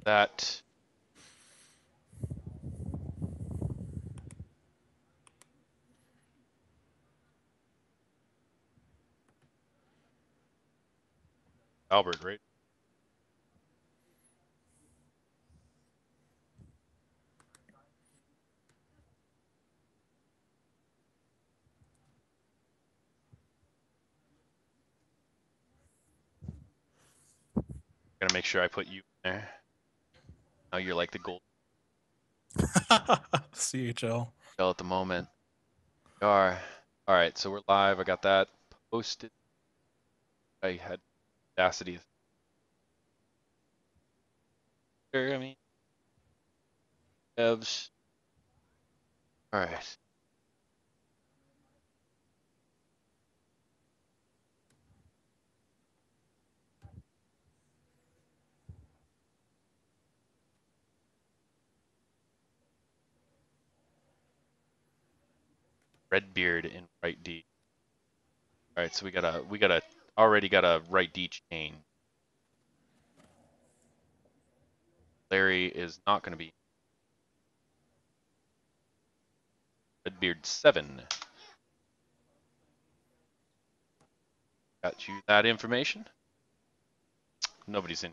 that. Albert, right? Gotta make sure I put you in there. Now you're like the gold CHL. shell at the moment. You are. All right, so we're live. I got that posted. I had Audacity. I mean, devs. All right. Redbeard in right D. All right, so we already got a right D chain. Larry is not going to be. Redbeard 7. Got you that information. Nobody's in.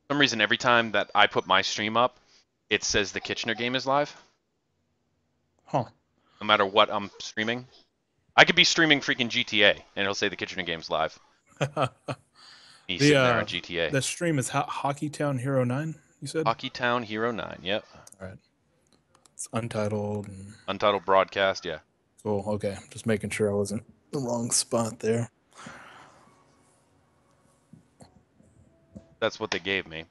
For some reason, every time that I put my stream up, it says the Kitchener game is live. Huh. No matter what I'm streaming. I could be streaming freaking GTA, and it'll say the Kitchener game's live. Me sitting there on GTA. The stream is Hockey Town Hero 9, you said? Hockey Town Hero 9, yep. All right. It's untitled. Untitled broadcast, yeah. Cool, okay. Just making sure I wasn't the wrong spot there. That's what they gave me.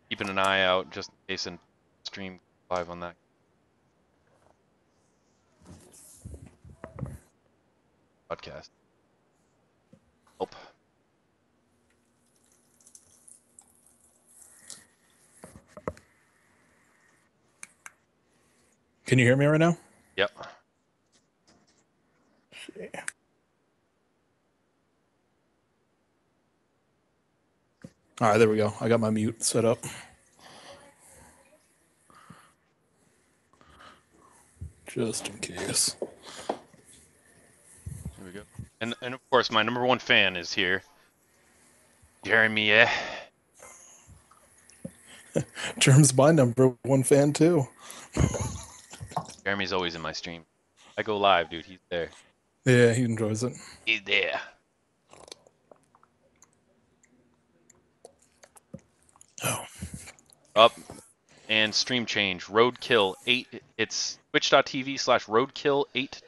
Keeping an eye out just in case and stream live on that. Podcast. Help. Can you hear me right now? Yep. All right, there we go. I got my mute set up. Just in case. Here we go. And of course, my number one fan is here. Jeremy, eh? Germ's my number one fan, too. Jeremy's always in my stream. I go live, dude. He's there. Yeah, he enjoys it. He's there. Oh. Up. And stream change. Roadkill 8. It's twitch.tv/roadkill8.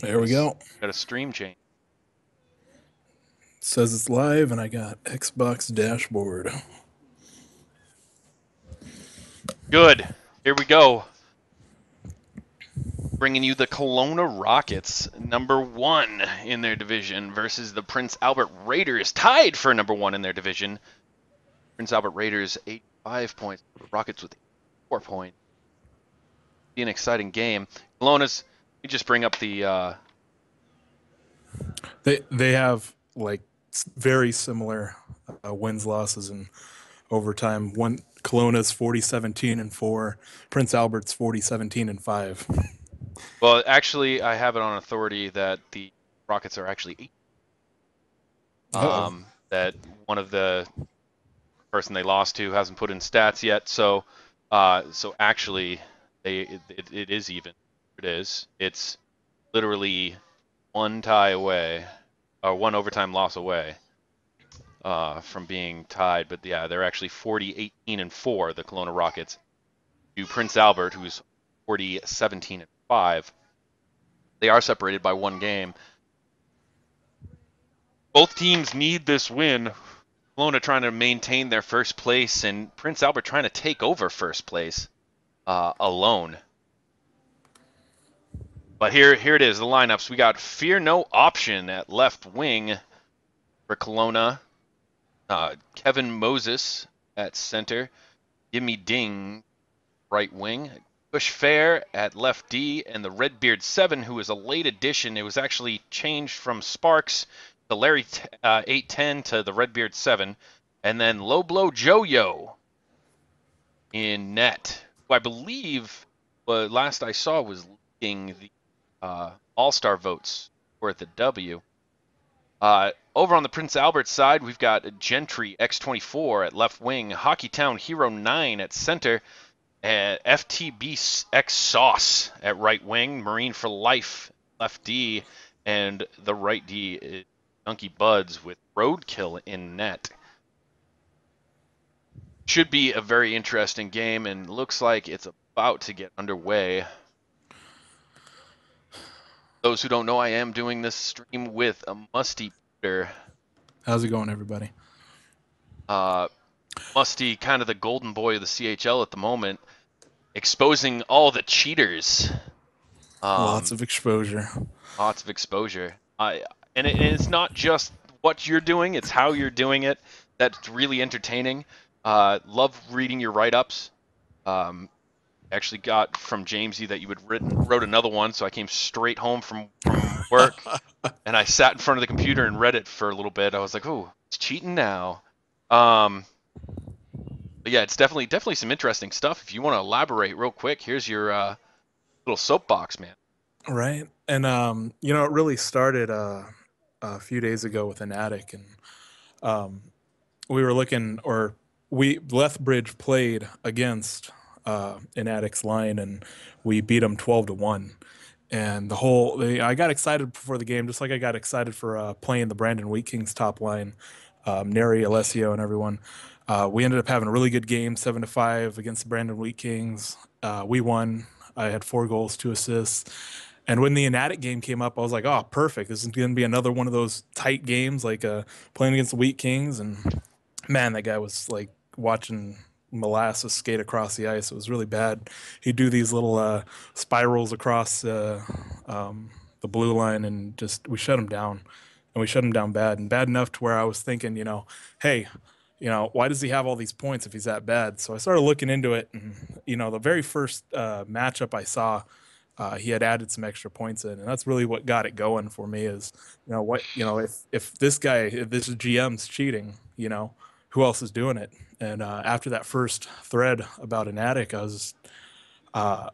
There we go. Got a stream change. It says it's live, and I got Xbox dashboard. Good. Here we go. Bringing you the Kelowna Rockets, number 1 in their division, versus the Prince Albert Raiders, tied for number 1 in their division. Prince Albert Raiders 85 points. Rockets with 4 points. Be an exciting game. Kelowna's. Let me just bring up the. They have like very similar wins, losses, and overtime. One Kelowna's 40-17-4. Prince Albert's 40-17-5. Well, actually, I have it on authority that the Rockets are actually 8. That one of the person they lost to hasn't put in stats yet. So actually, it is even. It is. It's literally one tie away, or one overtime loss away from being tied. But yeah, they're actually 40-18-4. The Kelowna Rockets to Prince Albert, who's 40-17-5. They are separated by 1 game. Both teams need this win. Kelowna trying to maintain their first place, and Prince Albert trying to take over first place alone. But here it is, the lineups. We got Fear No Option at left wing for Kelowna. Kevin Moses at center. Gimme Ding, right wing. Bush Fair at left D, and the Redbeard 7, who is a late addition. It was actually changed from Sparks to Larry 810 to the Redbeard 7. And then Low Blow Joyo in net, who I believe, last I saw, was leading the All Star votes for the W. Over on the Prince Albert side, we've got Gentry X24 at left wing, Hockeytown Hero 9 at center, and FTB X Sauce at right wing, Marine for Life left D, and the right D is Donkey Buds with Roadkill in net. Should be a very interesting game, and looks like it's about to get underway. Those who don't know, I am doing this stream with a Musty Peter. How's it going, everybody? Musty, kind of the golden boy of the CHL at the moment, exposing all the cheaters. Lots of exposure. Lots of exposure. And it's not just what you're doing; it's how you're doing it. That's really entertaining. Love reading your write-ups. Actually got from Jamesy that you had wrote another one, so I came straight home from work and I sat in front of the computer and read it for a little bit. I was like, "Oh, it's cheating now." But yeah, it's definitely some interesting stuff. If you want to elaborate real quick, here's your little soapbox, man. Right. And it really started a few days ago with an attic, and we were looking, or we Lethbridge played against an addict's line, and we beat them 12-1. And I got excited before the game, just like I got excited for playing the Brandon Wheat Kings top line, Neri, Alessio, and everyone. We ended up having a really good game, 7-5 against the Brandon Wheat Kings. We won. I had 4 goals, 2 assists. And when the Enatic game came up, I was like, "Oh, perfect! This is going to be another one of those tight games, like playing against the Wheat Kings." And man, that guy was like watching molasses skate across the ice. It was really bad. He'd do these little spirals across the blue line, and just we shut him down, and we shut him down bad, and bad enough to where I was thinking, hey, why does he have all these points if he's that bad? So I started looking into it, and the very first matchup I saw, he had added some extra points in, and that's really what got it going for me. Is if this GM's cheating, who else is doing it? And after that first thread about an attic, uh,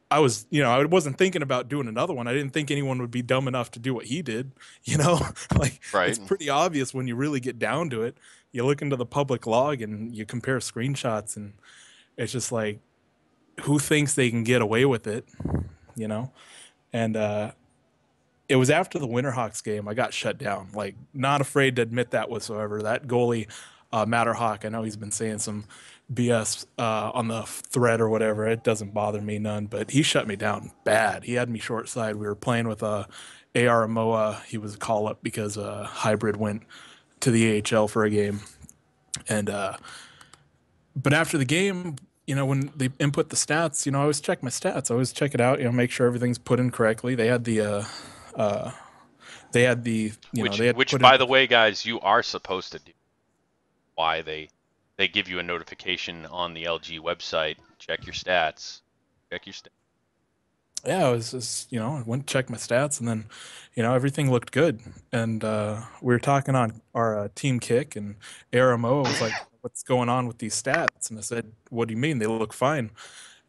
I wasn't thinking about doing another one. I didn't think anyone would be dumb enough to do what he did. Like Right. it's pretty obvious when you really get down to it. You look into the public log and you compare screenshots, and it's just like, who thinks they can get away with it? You know, and it was after the Winterhawks game I got shut down. Like, not afraid to admit that whatsoever. That goalie, Matterhawk, I know he's been saying some BS on the thread or whatever. It doesn't bother me none, but he shut me down bad. He had me short side. We were playing with AR Moa. He was a call up because Hybrid went to the AHL for a game, and but after the game, when they input the stats, I always check my stats. I always check it out, make sure everything's put in correctly. Uh, they had the, Which they had which put in. by the way, guys, you are supposed to do. Why they give you a notification on the LG website. Check your stats. Check your stats. Yeah, I was just, I went to check my stats, and then, everything looked good. And we were talking on our team kick, and ARMO was like, "What's going on with these stats?" And I said, "What do you mean? They look fine."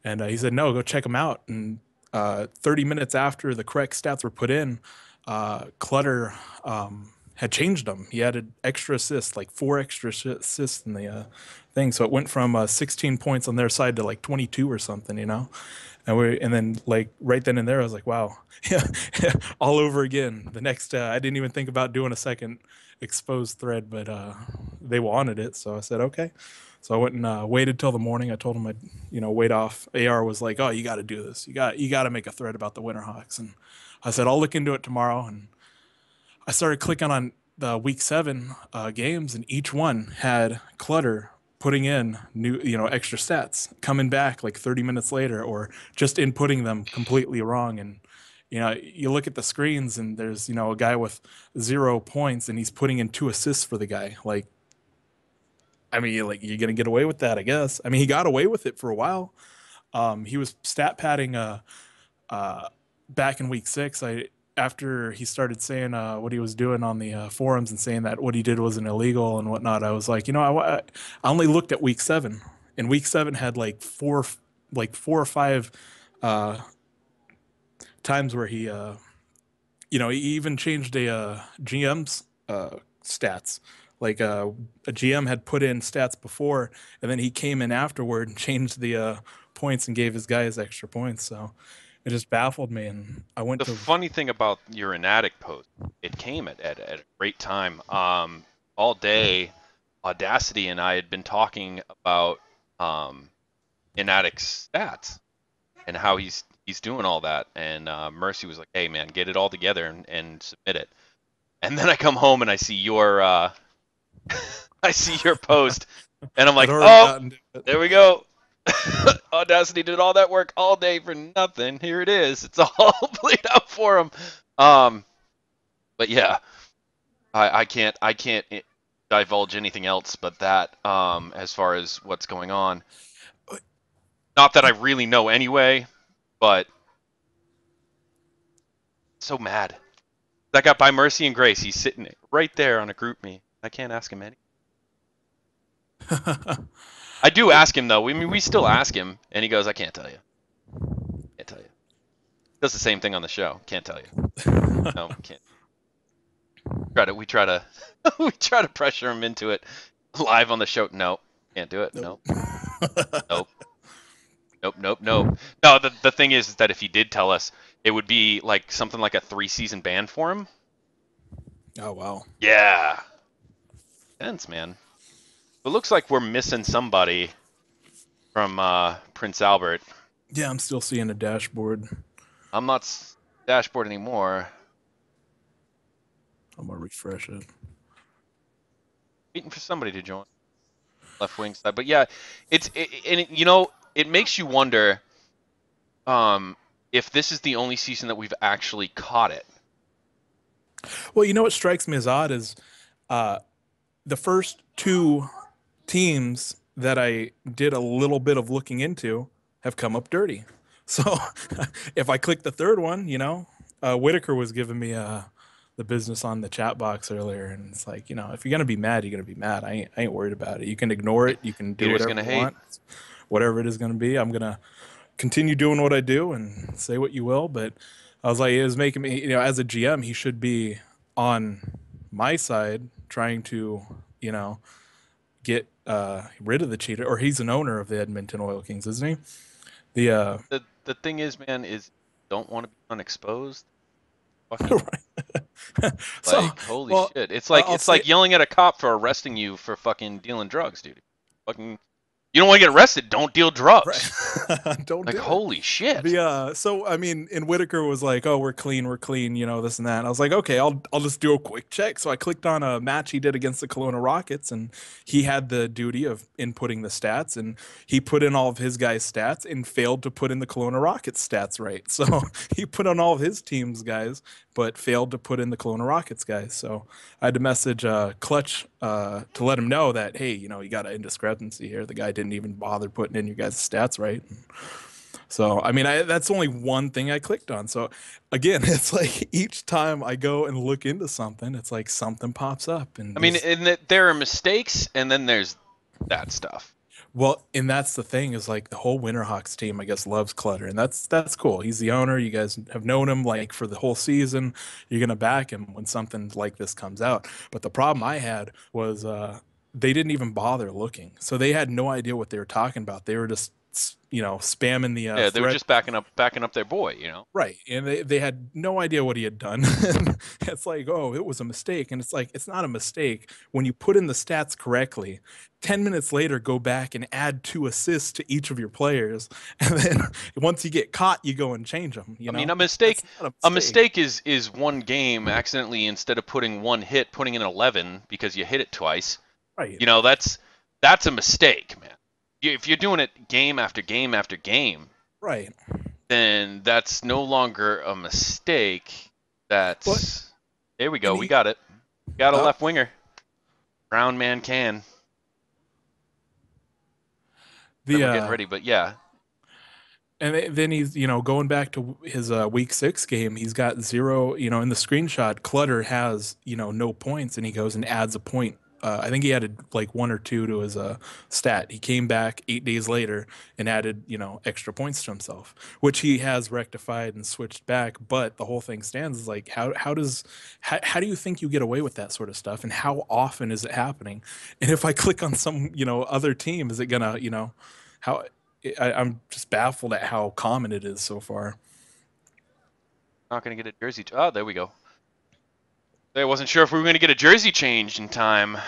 And he said, "No, go check them out." And 30 minutes after the correct stats were put in, Clutter had changed them. He added extra assists, like 4 extra assists in the thing. So it went from 16 points on their side to like 22 or something. And then like right then and there, I was like, wow, yeah, all over again. The next, I didn't even think about doing a second exposed thread, but they wanted it, so I said okay. So I went and waited till the morning. I told him I'd, wait off. AR was like, "Oh, you got to do this. You got to make a thread about the Winterhawks." And I said, "I'll look into it tomorrow." And I started clicking on the week 7 games, and each one had Clutter putting in new, extra stats, coming back like 30 minutes later, or just inputting them completely wrong. And you look at the screens, and there's a guy with 0 points, and he's putting in 2 assists for the guy. Like, I mean, like you're gonna get away with that, I guess. I mean, he got away with it for a while. He was stat padding uh, back in week 6. I After he started saying what he was doing on the forums and saying that what he did wasn't illegal and whatnot. I was like, I only looked at week 7, and week 7 had like four or five uh, times where he even changed a GM's stats. Like a GM had put in stats before, and then he came in afterward and changed the points and gave his guys extra points. So it just baffled me, and I went The to. funny thing about your Inatic post, it came at a great time. All day, Audacity and I had been talking about Inatic's stats and how he's doing all that. And Mercy was like, "Hey man, get it all together and submit it." And then I come home and I see your I see your post, and I'm I'd like, already "Oh, gotten to it. there we go." Audacity did all that work all day for nothing. Here it is. It's all played out for him. Um, but yeah, I can't divulge anything else but that. As far as what's going on, not that I really know anyway, but so mad. That got by mercy and grace. He's sitting right there on a group me. I can't ask him any. I do ask him though. I mean, we still ask him, and he goes, "I can't tell you. Can't tell you." Does the same thing on the show. Can't tell you. No, can't. We try to we try to pressure him into it live on the show. No, can't do it. Nope. Nope. Nope. Nope. Nope. Nope. No, the thing is that if he did tell us, it would be like something like a 3-season ban for him. Oh wow. Yeah. Tense, man. It looks like we're missing somebody from Prince Albert. Yeah, I'm still seeing a dashboard. I'm not dashboard anymore. I'm gonna refresh it. Waiting for somebody to join left wing side, but yeah, it makes you wonder if this is the only season that we've actually caught it. Well, what strikes me as odd is uh, the first two teams that I did a little bit of looking into have come up dirty. So if I click the third one, Whitaker was giving me the business on the chat box earlier, and it's like, if you're gonna be mad, you're gonna be mad. I ain't worried about it. You can ignore it. You can do Haters whatever gonna you hate. want, whatever it is gonna be. I'm gonna continue doing what I do and say what you will. But I was like, it was making me, as a GM, he should be on my side trying to, get rid of the cheater. Or he's an owner of the Edmonton Oil Kings, isn't he? The The thing is, man, is don't want to be unexposed. Fucking right. So, like holy well, shit! It's like I'll it's say like yelling at a cop for arresting you for fucking dealing drugs, dude. Fucking, you don't want to get arrested? Don't deal right. drugs. Don't Like do it. holy shit. So I mean, and Whitaker was like, "Oh, we're clean, this and that." And I was like, "Okay, I'll just do a quick check." So I clicked on a match he did against the Kelowna Rockets, and he had the duty of inputting the stats, and he put in all of his guys' stats and failed to put in the Kelowna Rockets stats right. So he put on all of his team's guys, but failed to put in the Kelowna Rockets guys. So I had to message Clutch to let him know that, hey, you got an indiscrepancy here. The guy didn't even bother putting in your guys' stats right. So, I mean, that's only one thing I clicked on. So, again, it's like each time I go and look into something, it's like something pops up. And I mean, and there are mistakes, and then there's that stuff. well, and that's the thing is like the whole Winterhawks team, I guess, loves Clutter, and that's cool. He's the owner. You guys have known him like for the whole season. You're gonna back him when something like this comes out. But the problem I had was they didn't even bother looking, so they had no idea what they were talking about. They were just spamming the Yeah, they were thread. just backing up their boy. Right. And they had no idea what he had done. It's like, oh, it was a mistake. And it's like, it's not a mistake. When you put in the stats correctly, 10 minutes later, go back and add 2 assists to each of your players. And then once you get caught, you go and change them. I mean, That's not a a mistake. mistake is one game accidentally instead of putting one hit, putting in 11 because you hit it twice. Right. That's a mistake, man. If you're doing it game after game after game, Right. then that's no longer a mistake. But, There we go. and We got it. Got a uh, left winger. Brown man can. then The we're getting ready. But yeah, And then he's, going back to his week 6 game, he's got zero, in the screenshot, Clutter has, no points, and he goes and adds a point. I think he added like one or two to his stat. He came back 8 days later and added, extra points to himself, which he has rectified and switched back. But the whole thing stands is like, how do you think you get away with that sort of stuff? And how often is it happening? And if I click on some, other team, is it gonna, how I'm just baffled at how common it is so far. not going to get a jersey. Oh, there we go. I wasn't sure if we were going to get a jersey change in time.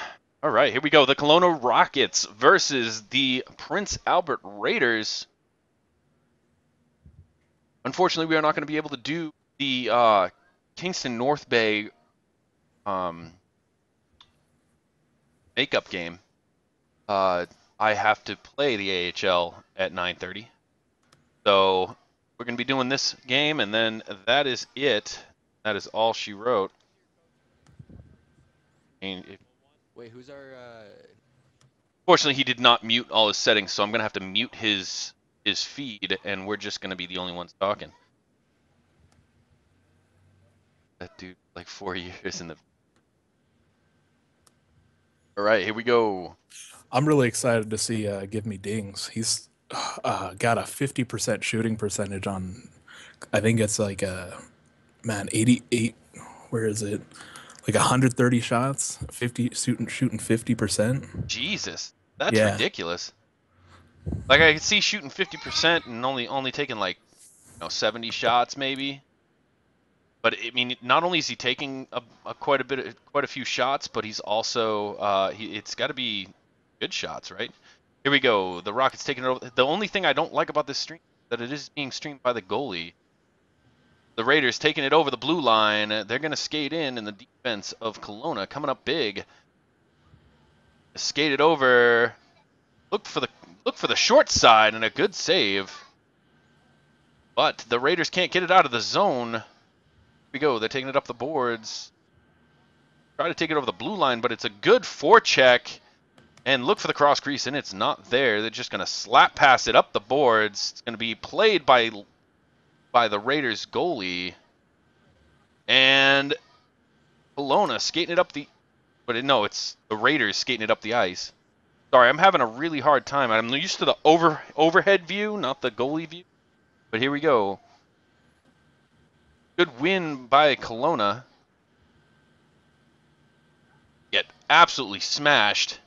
All right, here we go. The Kelowna Rockets versus the Prince Albert Raiders. Unfortunately, we are not going to be able to do the Kingston North Bay makeup game. I have to play the AHL at 9:30. So we're going to be doing this game, and then that is it. That is all she wrote. And Wait, who's our? fortunately, he did not mute all his settings, so I'm going to have to mute his feed, and we're just going to be the only ones talking. That dude, like 4 years in the. All right, here we go. I'm really excited to see Give Me Dings. He's got a 50% shooting percentage on, I think it's like, 88. Where is it? Like 130 shots, 50 shooting 50%. Jesus, that's Yeah. ridiculous. Like I could see shooting 50% and only taking like 70 shots maybe. But I mean, not only is he taking quite a few shots, but he's also it's got to be good shots, right? Here we go. The Rockets taking it over. The only thing I don't like about this stream is that it is being streamed by the goalie. The Raiders taking it over the blue line. They're going to skate in the defense of Kelowna, coming up big. Skate it over. Look for the short side and a good save. But the Raiders can't get it out of the zone. Here we go. They're taking it up the boards. Try to take it over the blue line, but it's a good forecheck. And look for the cross crease, and it's not there. They're just going to slap pass it up the boards. It's going to be played by the Raiders goalie. And Kelowna skating it up the... But no, it's the Raiders skating it up the ice. Sorry, I'm having a really hard time. I'm used to the overhead view, not the goalie view. But here we go. Good win by Kelowna. Get absolutely smashed.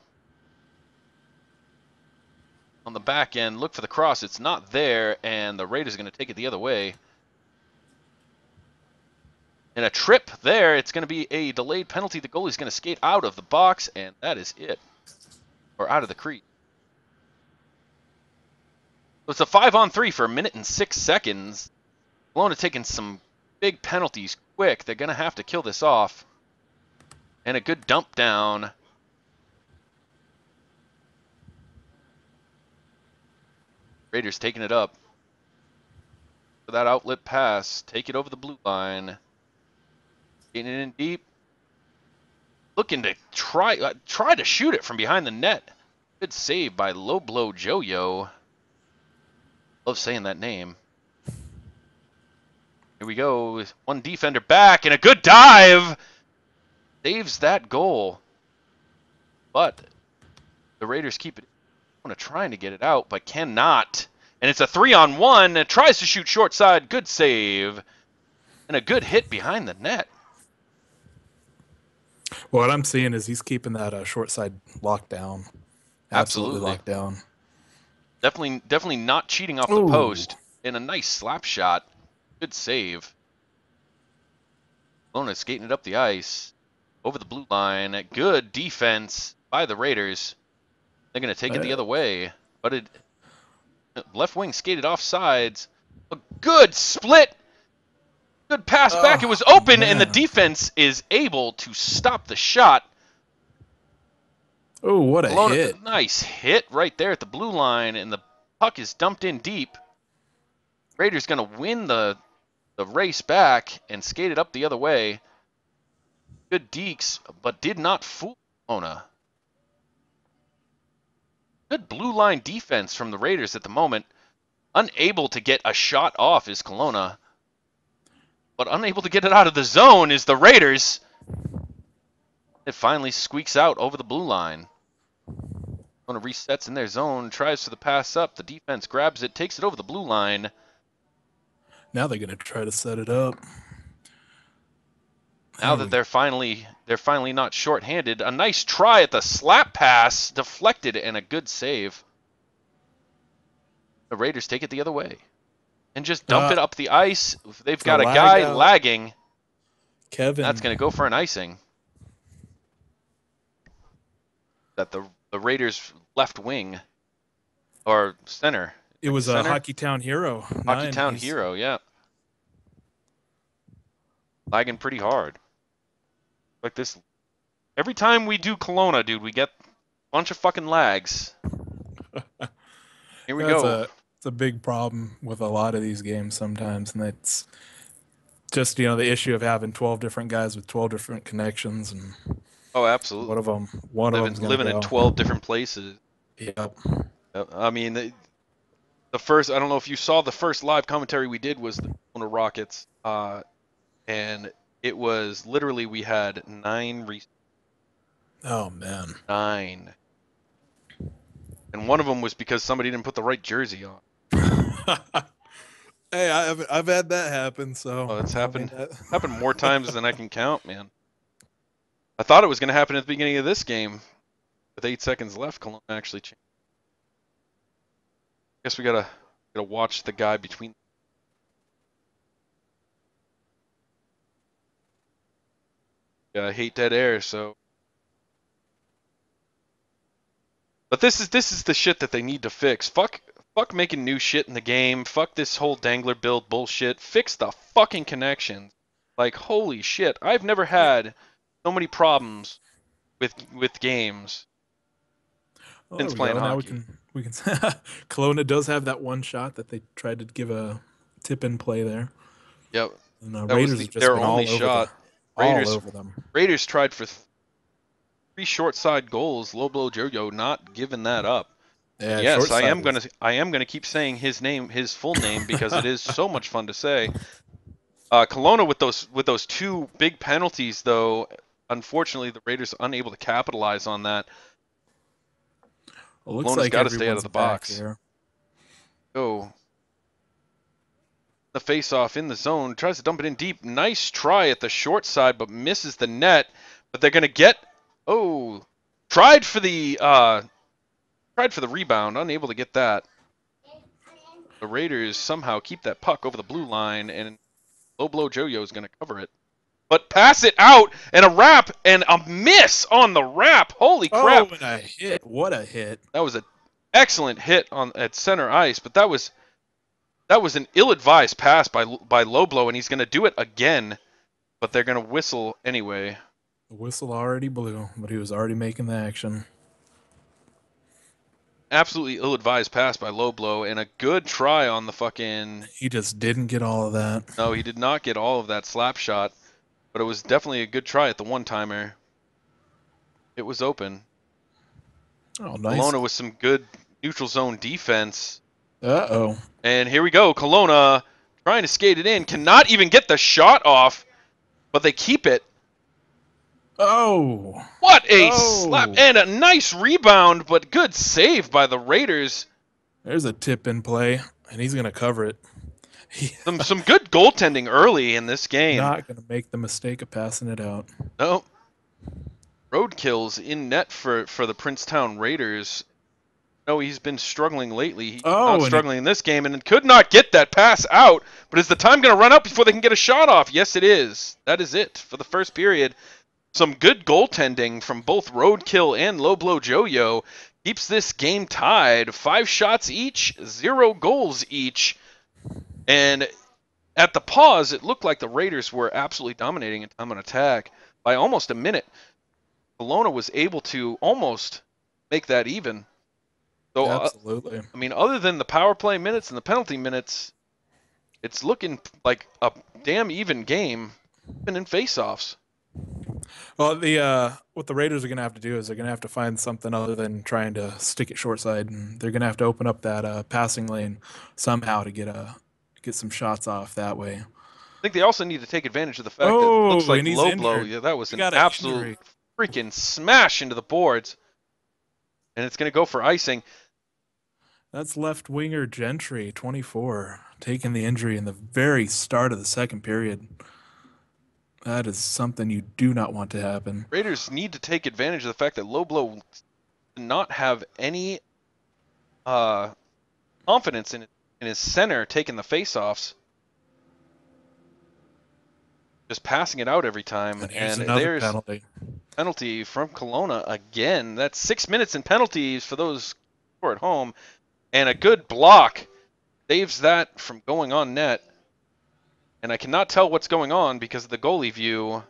On the back end, look for the cross. It's not there, and the Raiders are going to take it the other way. And a trip there. It's going to be a delayed penalty. The goalie's going to skate out of the box, and that is it. Or out of the crease. So it's a 5-on-3 for 1:06 seconds. Kelowna taking some big penalties quick. They're going to have to kill this off. And a good dump down. Raiders taking it up. For that outlet pass. Take it over the blue line. Getting it in deep. Looking to try to shoot it from behind the net. Good save by Low Blow Joyo. Love saying that name. Here we go. One defender back and a good dive. Saves that goal. But the Raiders keep it. Trying to get it out, but cannot. And it's a 3-on-1. It tries to shoot short side. Good save. And a good hit behind the net. What I'm seeing is he's keeping that short side locked down. Absolutely locked down. Definitely not cheating off the Ooh. post. And a nice slap shot. Good save. Kelowna skating it up the ice. Over the blue line. Good defense by the Raiders. They're going to take it the other way. But left wing skated off sides. A good split. Good pass back. It was open, and the defense is able to stop the shot. Oh, what a hit. Nice hit right there at the blue line, and the puck is dumped in deep. Raiders going to win the race back and skate it up the other way. Good dekes, but did not fool Kelowna. Good blue line defense from the Raiders at the moment. Unable to get a shot off is Kelowna, but unable to get it out of the zone is the Raiders. It finally squeaks out over the blue line. Kelowna resets in their zone, tries for the pass up. The defense grabs it, takes it over the blue line. Now they're gonna try to set it up. Now that they're finally not short-handed, a nice try at the slap pass, deflected and a good save. The Raiders take it the other way and just dump it up the ice. They've It's a got a lag guy out. lagging. Kevin. That's going to go for an icing. That the Raiders left wing or center. It was a Center? Hockey Town Hero. Hockey Town Hero, yeah. Lagging pretty hard. Like this. Every time we do Kelowna, dude, we get a bunch of fucking lags. Here we go. It's a big problem with a lot of these games sometimes, and it's just the issue of having 12 different guys with 12 different connections, and Oh, absolutely. one of them's living in 12 different places. Yep. I mean, the first, I don't know if you saw the first live commentary we did was the Kelowna Rockets, and it was literally we had 9 Oh man. 9. And one of them was because somebody didn't put the right jersey on. Hey, I've had that happen. So it's happened happened more times than I can count, man. I thought it was going to happen at the beginning of this game, with 8 seconds left. Kelowna actually changed. Guess we gotta watch the guy between. Yeah, I hate dead air, so. But this is the shit that they need to fix. Fuck making new shit in the game. Fuck this whole dangler build bullshit. Fix the fucking connections. Like, holy shit. I've never had so many problems with games since playing hockey. Now we can Kelowna does have that one shot that they tried to give a tip in play there. Yep. And That Raiders was have just their been only shot. all over them. Raiders tried for 3 short side goals. Low blow Jojo not giving that up. Yeah, yes, I am gonna keep saying his name, his full name, because it is so much fun to say. Kelowna with those 2 big penalties, though, unfortunately the Raiders are unable to capitalize on that. It looks Kelowna's like got to stay out of the box. Here. Go. The face-off in the zone, tries to dump it in deep. Nice try at the short side, but misses the net. But they're gonna get. Oh, tried for the rebound, unable to get that. The Raiders somehow keep that puck over the blue line, and low blow Jojo is gonna cover it. But pass it out, and a wrap, and a miss on the wrap. Holy crap! Oh, and a hit! What a hit! That was an excellent hit at center ice, but that was an ill-advised pass by low blow, and he's gonna do it again. But they're gonna whistle anyway. The whistle already blew, but he was already making the action. Absolutely ill-advised pass by low blow, and a good try on the fucking. He just didn't get all of that. No, he did not get all of that slap shot. But it was definitely a good try at the one-timer. It was open. Oh, nice. Kelowna with some good neutral zone defense. Uh-oh. And here we go. Kelowna trying to skate it in. Cannot even get the shot off. But they keep it. Oh. What a slap. And a nice rebound, but good save by the Raiders. There's a tip in play, and he's going to cover it. Some good goaltending early in this game. Not going to make the mistake of passing it out. No. Roadkills in net for the Princetown Raiders. No, he's been struggling lately. He's not struggling in this game, and could not get that pass out. But is the time going to run out before they can get a shot off? Yes, it is. That is it for the first period. Some good goaltending from both Roadkill and Low Blow Jojo keeps this game tied. 5 shots each, 0 goals each. And at the pause, it looked like the Raiders were absolutely dominating in time on attack by almost a minute. Kelowna was able to almost make that even. So, absolutely. I mean, other than the power play minutes and the penalty minutes, it's looking like a damn even game, even in faceoffs. Well, the what the Raiders are going to have to do is they're going to have to find something other than trying to stick it short side, and they're going to have to open up that passing lane somehow to get some shots off that way. I think they also need to take advantage of the fact that it looks Oh, like and he's low blow. injured. Yeah, that was We an got an absolute injury. freaking smash into the boards, and it's going to go for icing. That's left winger Gentry, 24, taking the injury in the very start of the second period. That is something you do not want to happen. Raiders need to take advantage of the fact that low blow did not have any uh, confidence in his center taking the faceoffs, just passing it out every time. And here's And another there's penalty. penalty from Kelowna again. That's 6 minutes in penalties for those who are at home, and a good block saves that from going on net. And I cannot tell what's going on because of the goalie view,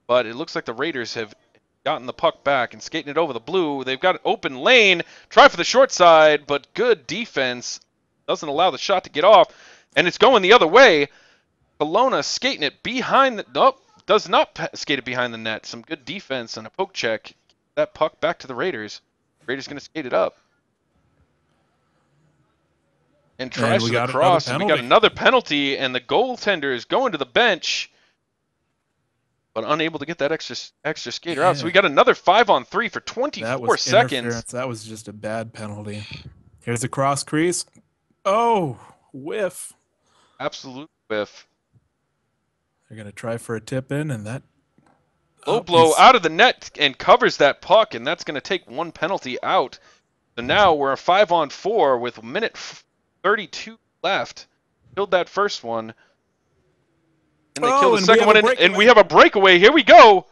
but it looks like the Raiders have gotten the puck back and skating it over the blue. They've got an open lane, try for the short side, but good defense doesn't allow the shot to get off, and it's going the other way. Kelowna skating it behind the nope, does not skate it behind the net. Some good defense and a poke check. That puck back to the Raiders. Raiders going to skate it up and And tries we for the got another cross. And we got penalty. another penalty, and the goaltender is going to the bench, but unable to get that extra skater out. So Yeah, we got another 5-on-3 for that 24 was seconds. interference. That was just a bad penalty. Here's a cross crease. Oh, whiff. Absolute whiff. They're going to try for a tip in, and that. Low Oh, blow out of the net and covers that puck, and that's going to take one penalty out. So now we're a 5-on-4 with a minute 32 left. Killed that first one, and they kill Oh, the and we second have a one, and we breakaway. have a breakaway. Here we go.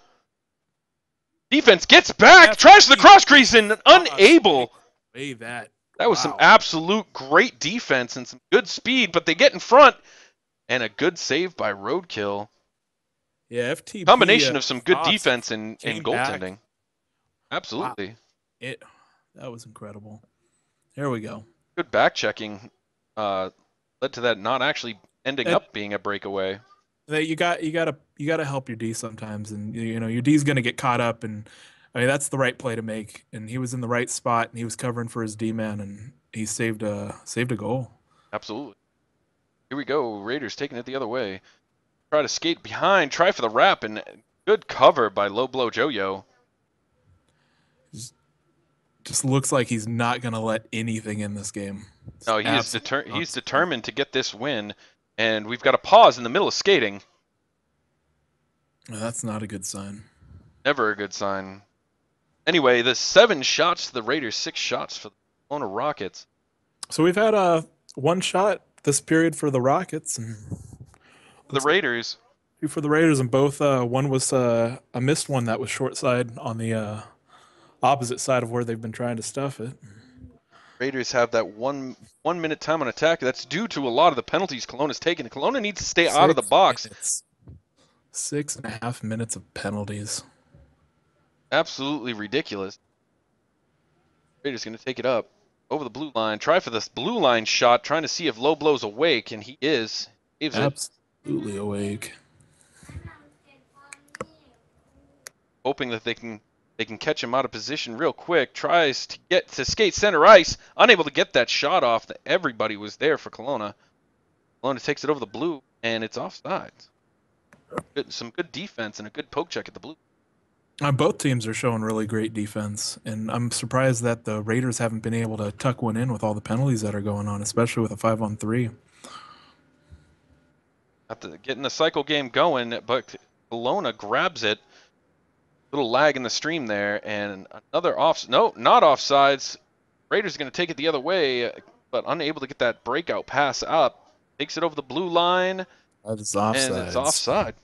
Defense gets back, That's tries the cross crease, and Take unable. away that. That was some Wow. absolute great defense and some good speed, but they get in front, and a good save by Roadkill. Yeah, FTP Combination of some good Fox defense and came back. goaltending. Wow. Absolutely. It that was incredible. There we go. Good back checking led to that not actually ending And up being a breakaway. that you gotta help your D sometimes, and you know your D's gonna get caught up, and I mean that's the right play to make. And he was in the right spot, and he was covering for his D man, and he saved a goal. Absolutely. Here we go. Raiders taking it the other way. Try to skate behind, try for the wrap, and good cover by Low Blow Jojo. Just looks like he's not gonna let anything in this game. No, Absolutely he's not. determined to get this win, and we've got a pause in the middle of skating. That's not a good sign. Never a good sign. Anyway, the 7 shots to the Raiders, 6 shots for the Kelowna Rockets. So we've had one shot this period for the Rockets, and The Raiders, two for the Raiders, and both one was a missed one that was short side on the opposite side of where they've been trying to stuff it. Raiders have that 1 minute time on attack. That's due to a lot of the penalties Kelowna's taken. Kelowna needs to stay out of the Six box. minutes. 6.5 minutes of penalties. Absolutely ridiculous. Raiders going to take it up over the blue line. Try for this blue line shot, trying to see if Low Blow's awake, and he is. Saves it. Absolutely awake. Hoping that they can catch him out of position real quick. Tries to get to skate center ice, unable to get that shot off. That everybody was there for Kelowna. Kelowna takes it over the blue, and it's offside. Some good defense and a good poke check at the blue. Both teams are showing really great defense, and I'm surprised that the Raiders haven't been able to tuck one in with all the penalties that are going on, especially with a 5-on-3. Getting the cycle game going, but Kelowna grabs it. Little lag in the stream there, and another no, not offsides. Raiders are going to take it the other way, but unable to get that breakout pass up. Takes it over the blue line, That is and it's offsides. offside.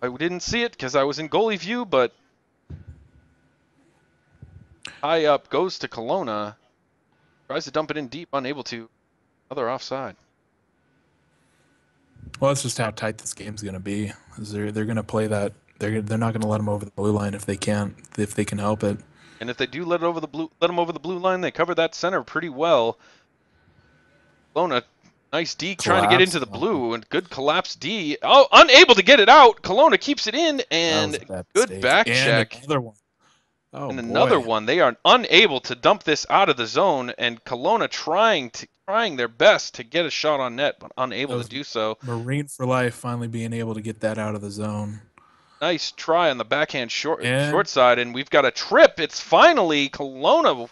I didn't see it because I was in goalie view, but high up goes to Kelowna. Tries to dump it in deep, unable to. Another offside. Well, that's just how tight this game's going to be. They're going to play that. They're not going to let them over the blue line if they can help it. And if they do let them over the blue line, they cover that center pretty well. Kelowna Nice D trying to get into Collapse. the blue, and good collapse D. Oh, unable to get it out. Kelowna keeps it in, That was and a bad good mistake. back And check. another one. Oh And another boy. one. They are unable to dump this out of the zone, and Kelowna trying their best to get a shot on net, but That unable to was do so. Marine for Life finally being able to get that out of the zone. Nice try on the backhand short And side, and we've got a trip. It's finally Kelowna.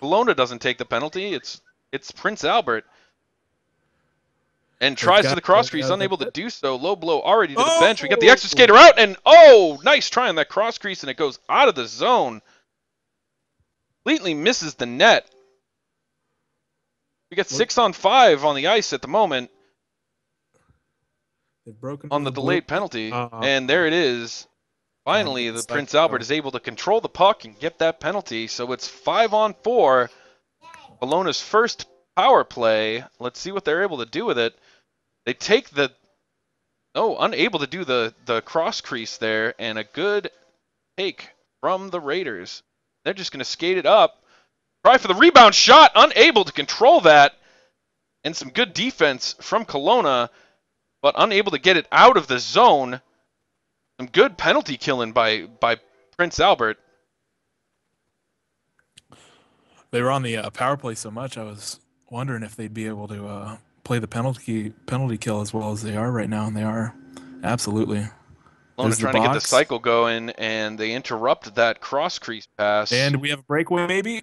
Kelowna doesn't take the penalty. It's Prince Albert. And they've tries for got the cross it crease, out of the unable to net. do so. Low blow already to the bench. We got the Oh! extra skater out, and oh, nice try on that cross crease, and it goes out of the zone. Completely misses the net. We got Look, 6-on-5 on the ice at the moment they've broken on into the the blue. delayed penalty, Uh, and there it is. Trying to Finally, get the the cycle Prince Albert going. is able to control the puck and get that penalty. So it's 5-on-4. Kelowna's first power play. Let's see what they're able to do with it. They take the unable to do the cross crease there, and a good take from the Raiders. They're just going to skate it up. Try for the rebound shot, unable to control that. And some good defense from Kelowna, but unable to get it out of the zone. Some good penalty killing by Prince Albert. They were on the power play so much, I was wondering if they'd be able to play the penalty kill as well as they are right now, and they are. Absolutely. Kelowna There's the trying to get the box. cycle going, and they interrupt that cross crease pass. And we have a breakaway, maybe?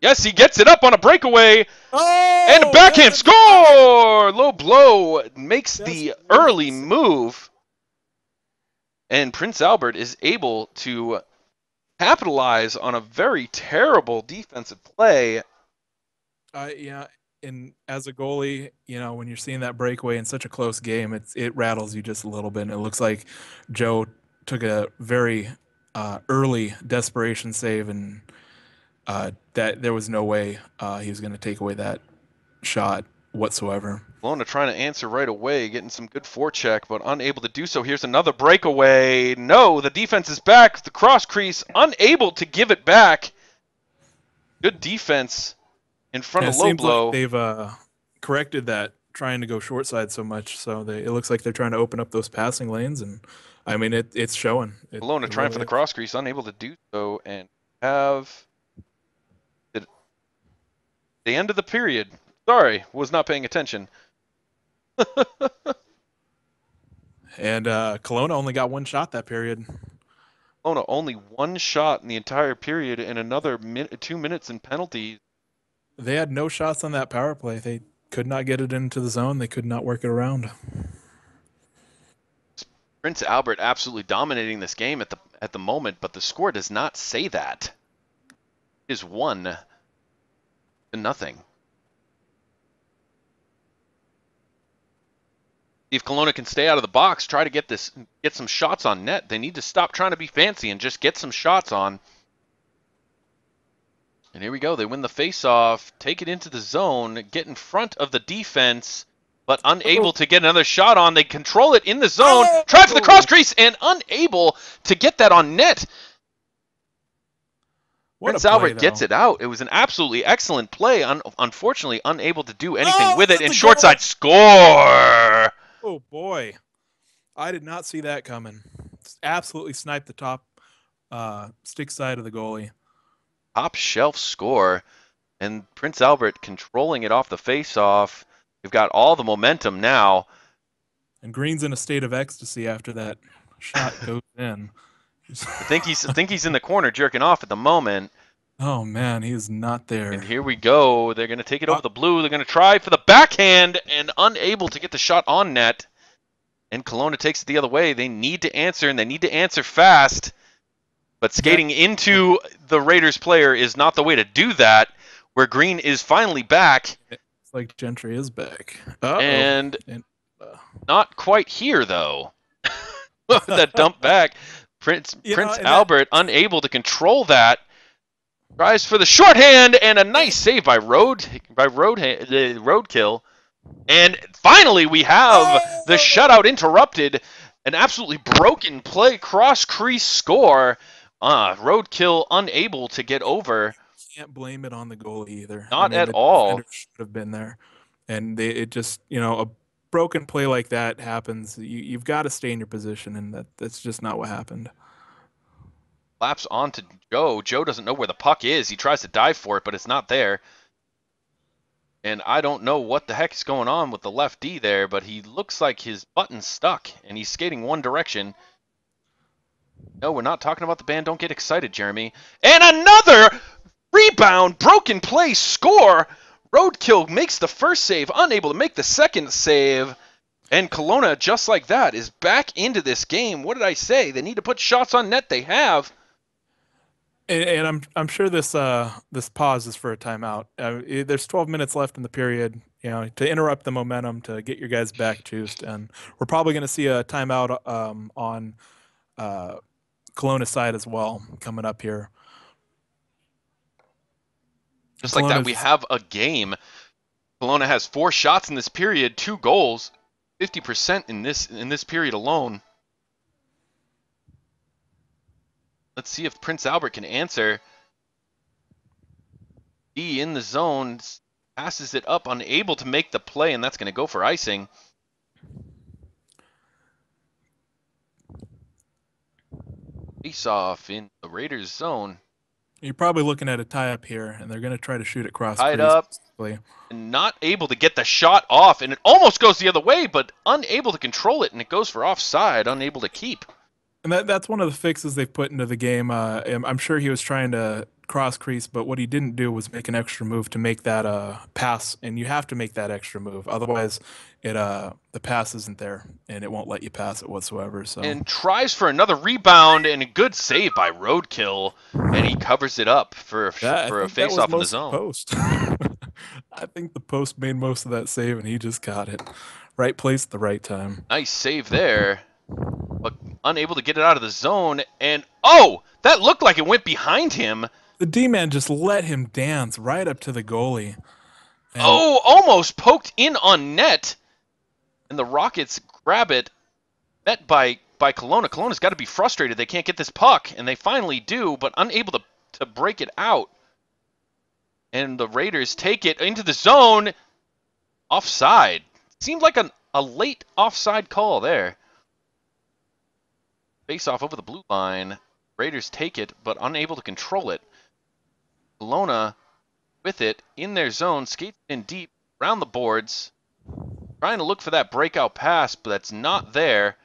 Yes, he gets it up on a breakaway. And a Oh! backhand Yes! score! Low blow makes the early Desperation. move. And Prince Albert is able to capitalize on a very terrible defensive play. Yeah, and as a goalie, when you're seeing that breakaway in such a close game, it rattles you just a little bit. And it looks like Joe took a very early desperation save, and that there was no way he was going to take away that shot whatsoever. Kelowna trying to answer right away, getting some good forecheck, but unable to do so. Here's another breakaway. No, the defense is back. The cross crease, unable to give it back. Good defense in front Yeah, it of low seems like blow. they've corrected that, trying to go short side so much. So it looks like they're trying to open up those passing lanes, and I mean it's showing. Kelowna It trying for really the is. cross crease, unable to do so, and have the end of the period. Sorry, was not paying attention. And Kelowna only got one shot that period. Kelowna only one shot in the entire period, and another 2 minutes in penalties. They had no shots on that power play. They could not get it into the zone. They could not work it around. Prince Albert absolutely dominating this game at the moment, but the score does not say that. It is 1-0. If Kelowna can stay out of the box, try to get some shots on net. They need to stop trying to be fancy and just get some shots on. And here we go. They win the face-off, take it into the zone, get in front of the defense, but unable to get another shot on. They control it in the zone, try for the cross Oh! crease, and unable to get that on net. What a Prince play, Albert though. gets it out. It was an absolutely excellent play. Unfortunately, unable to do anything with it. That's And a short goal! side score. Oh boy, I did not see that coming. Absolutely sniped the top stick side of the goalie. Top shelf score. And Prince Albert controlling it off the face-off. We've got all the momentum now. And Green's in a state of ecstasy after that shot goes in. I think he's in the corner jerking off at the moment. Oh man, he is not there. And here we go. They're going to take it over the blue. They're going to try for the backhand and unable to get the shot on net. And Kelowna takes it the other way. They need to answer, and they need to answer fast. But skating into the Raiders player is not the way to do that, where Green is finally back. It's like Gentry is back. Uh-oh. And not quite here, though. That dump back. Prince Albert unable to control that. Tries for the shorthand and a nice save by Roadkill. And finally, we have the shutout interrupted. An absolutely broken play, cross crease score. Roadkill unable to get over. Can't blame it on the goalie either. Not at all. Should have been there. and it just, a broken play like that happens. You've got to stay in your position, and that's just not what happened. Laps on to Joe. Joe doesn't know where the puck is. He tries to dive for it, but it's not there. And I don't know what the heck is going on with the left D there, but he looks like his button's stuck, and he's skating one direction. No, we're not talking about the band. Don't get excited, Jeremy. And another rebound, broken play, score. Roadkill makes the first save, unable to make the second save. And Kelowna, just like that, is back into this game. What did I say? They need to put shots on net. They have. And I'm sure this pause is for a timeout. There's 12 minutes left in the period, to interrupt the momentum, to get your guys back juiced, and we're probably going to see a timeout on Kelowna side as well coming up here. Just like that, we Kelowna's have a game. Kelowna has 4 shots in this period, 2 goals, 50% in this period alone. Let's see if Prince Albert can answer. D in the zone, passes it up, unable to make the play, and that's going to go for icing. Face off in the Raiders zone. You're probably looking at a tie-up here, and they're going to try to shoot it cross Tied crease. up, and not able to get the shot off, and it almost goes the other way, but unable to control it, and it goes for offside, unable to keep. And that's one of the fixes they've put into the game. I'm sure he was trying to cross crease, but what he didn't do was make an extra move to make that pass, and you have to make that extra move. Otherwise, the pass isn't there, and it won't let you pass it whatsoever. So And tries for another rebound, and a good save by Roadkill, and he covers it up for a face-off in the zone. Post. I think the post made most of that save, and he just got it. Right place at the right time. Nice save there, but unable to get it out of the zone, and oh, that looked like it went behind him. The D-man just let him dance right up to the goalie. And almost poked in on net, and the Rockets grab it, met by Kelowna. Kelowna's got to be frustrated. They can't get this puck, and they finally do, but unable to break it out. And the Raiders take it into the zone. Offside. Seemed like a late offside call there. Face off over the blue line. Raiders take it, but unable to control it. Kelowna with it in their zone, skates in deep around the boards, trying to look for that breakout pass, but that's not there.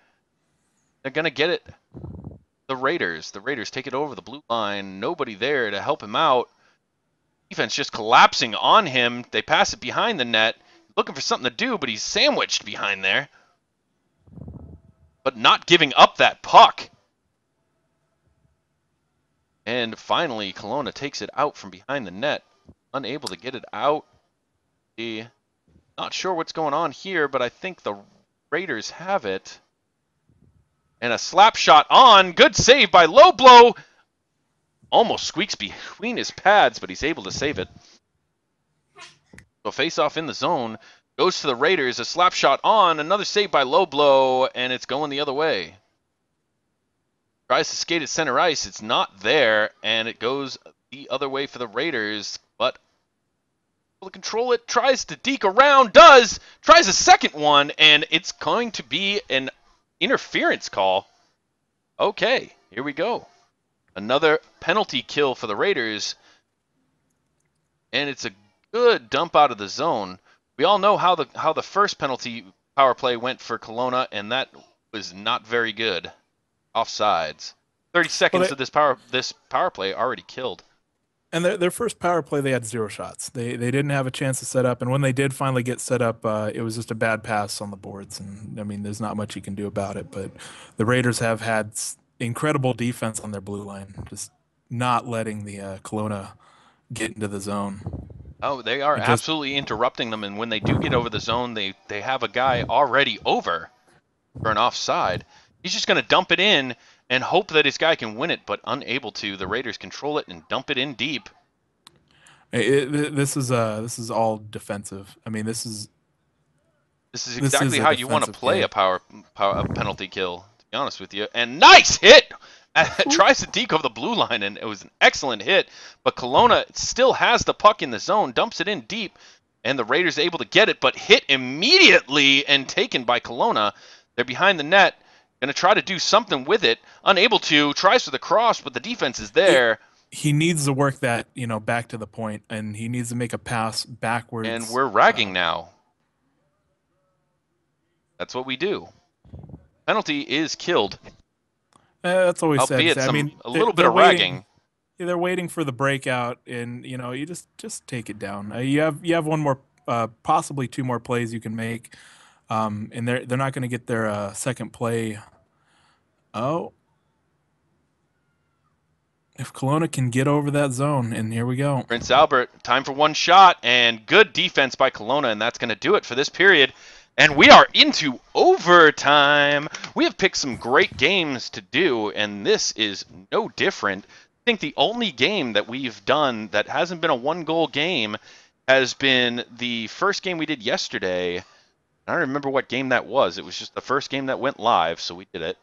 They're going to get it. The Raiders take it over the blue line. Nobody there to help him out. Defense just collapsing on him. They pass it behind the net, looking for something to do, but he's sandwiched behind there. But not giving up that puck. And finally, Kelowna takes it out from behind the net. Unable to get it out. Not sure what's going on here, but I think the Raiders have it. And a slap shot on. Good save by Low Blow. Almost squeaks between his pads, but he's able to save it. So face off in the zone. Goes to the Raiders. A slap shot on. Another save by Low Blow, and it's going the other way. Tries to skate at center ice. It's not there, and it goes the other way for the Raiders. But able to control it. Tries to deke around. Does. Tries a second one, and it's going to be an interference call. Okay, here we go. Another penalty kill for the Raiders. And it's a good dump out of the zone. We all know how the first penalty power play went for Kelowna, and that was not very good. Offsides. 30 seconds of this power play already killed. And their first power play, they had 0 shots. They didn't have a chance to set up, and when they did finally get set up, it was just a bad pass on the boards. And I mean, there's not much you can do about it. But the Raiders have had incredible defense on their blue line, just not letting the Kelowna get into the zone. Oh, they are absolutely interrupting them, and when they do get over the zone, they have a guy already over for an offside. He's just going to dump it in and hope that his guy can win it, but unable to. The Raiders control it and dump it in deep. This is all defensive. I mean, this is exactly how you want to play game. a penalty kill, to be honest with you. And nice hit! Tries to deke over the blue line, and it was an excellent hit. But Kelowna still has the puck in the zone, dumps it in deep. and the Raiders able to get it, but hit immediately and taken by Kelowna. They're behind the net, going to try to do something with it. Unable to, tries for the cross, but the defense is It, there, he needs to work that, back to the point, and he needs to make a pass and backwards. we're ragging now. That's what we do. Penalty is killed, That's always sad to albeit say. I mean, a they're little bit they're of waiting. ragging. They're waiting for the breakout, and you just take it down. You have one more, possibly two more plays you can make, and they're not going to get their second play. Oh, if Kelowna can get over that zone, and here we go. Prince Albert, time for one shot, and good defense by Kelowna, and that's going to do it for this period. And we are into overtime. We have picked some great games to do, and this is no different. I think the only game that we've done that hasn't been a one-goal game has been the first game we did yesterday. I don't remember what game that was. It was just the first game that went live, so we did it.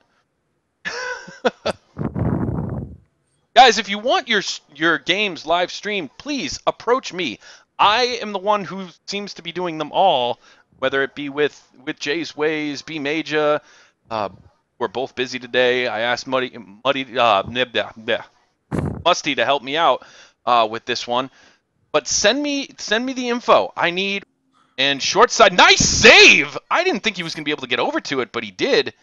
Guys, if you want your games live streamed, please approach me. I am the one who seems to be doing them all, whether it be with Jay's Ways, B Major. We're both busy today. I asked Musty to help me out with this one. But send me the info. I need. And short side, nice save! I didn't think he was going to be able to get over to it, but he did.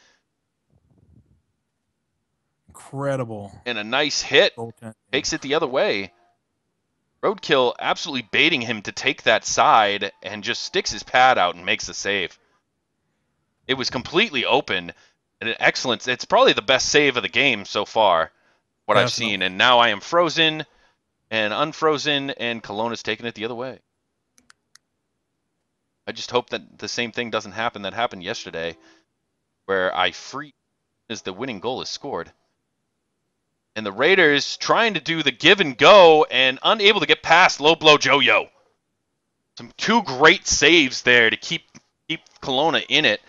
Incredible And a nice hit. goaltending. Takes it the other way. Roadkill absolutely baiting him to take that side and just sticks his pad out and makes the save. It was completely open and an excellent. It's probably the best save of the game so far, what I've Definitely. seen. And now I am frozen and unfrozen, and Kelowna's taking it the other way. I just hope that the same thing doesn't happen that happened yesterday, where I freeze as the winning goal is scored. And the Raiders trying to do the give and go and unable to get past low blow Joe-Yo. Some two great saves there to keep Kelowna in it.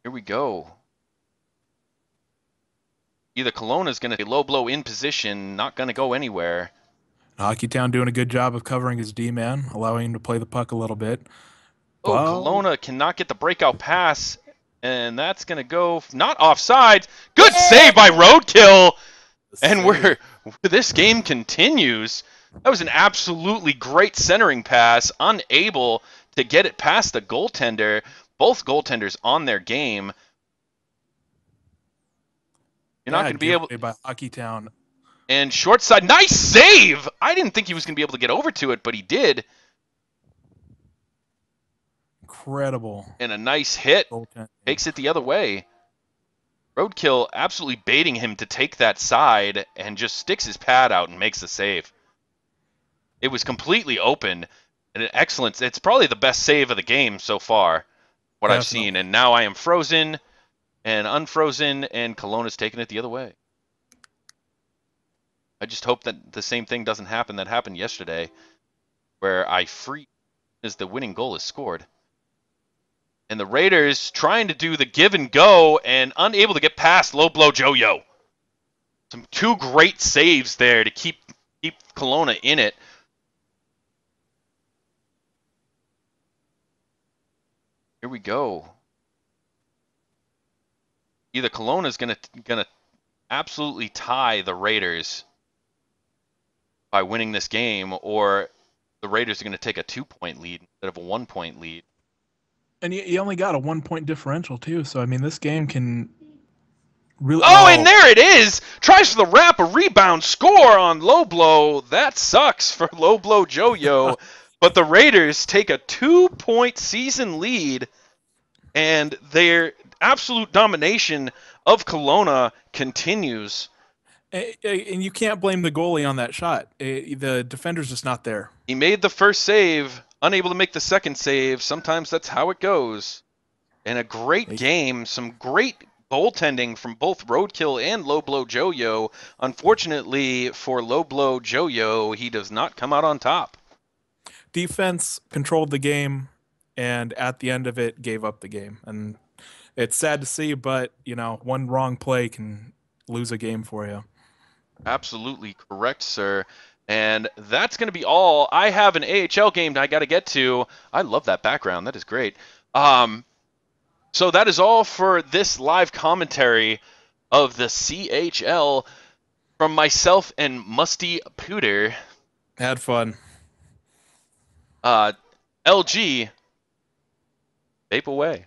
Here we go. Either Kelowna's going to low blow in position, not going to go anywhere. Hockey Town doing a good job of covering his D man, allowing him to play the puck a little bit. Oh, Well, Kelowna cannot get the breakout pass, and that's going to go not offside. Good yeah! save by Roadkill, and Save. this game continues. That was an absolutely great centering pass, unable to get it past the goaltender. Both goaltenders on their game. You're not going Bad to be able. giveaway by Hockey Town. And short side, nice save! I didn't think he was going to be able to get over to it, but he did. Incredible And a nice hit. goaltending. Takes it the other way. Roadkill absolutely baiting him to take that side and just sticks his pad out and makes the save. It was completely open and an excellent. It's probably the best save of the game so far, what I've Definitely. seen. And now I am frozen and unfrozen, and Kelowna's taking it the other way. I just hope that the same thing doesn't happen that happened yesterday, where I freeze as the winning goal is scored. And the Raiders trying to do the give and go and unable to get past low blow Joe-Yo. Some two great saves there to keep Kelowna in it. Here we go. Either Kelowna's gonna absolutely tie the Raiders by winning this game, or the Raiders are gonna take a 2-point lead instead of a 1-point lead. And you only got a 1 point differential too, so I mean this game can really. Oh, and there it is! Tries for the wrap, a rebound, score on low blow. That sucks for low blow Joe-Yo. But the Raiders take a 2-point season lead, and their absolute domination of Kelowna continues. And you can't blame the goalie on that shot. The defender's just not there. He made the first save, unable to make the second save. Sometimes that's how it goes. And a great game, some great goaltending from both Roadkill and Low Blow Joe-Yo. Unfortunately for Low Blow Joe-Yo, he does not come out on top. Defense controlled the game, and at the end of it, gave up the game. And it's sad to see, but one wrong play can lose a game for you. Absolutely correct, sir. And that's going to be all. I have an AHL game I got to get to. I love that background. That is great. Um, so that is all for this live commentary of the CHL from myself and Musty Pooter. Had fun. Uh, LG, vape away.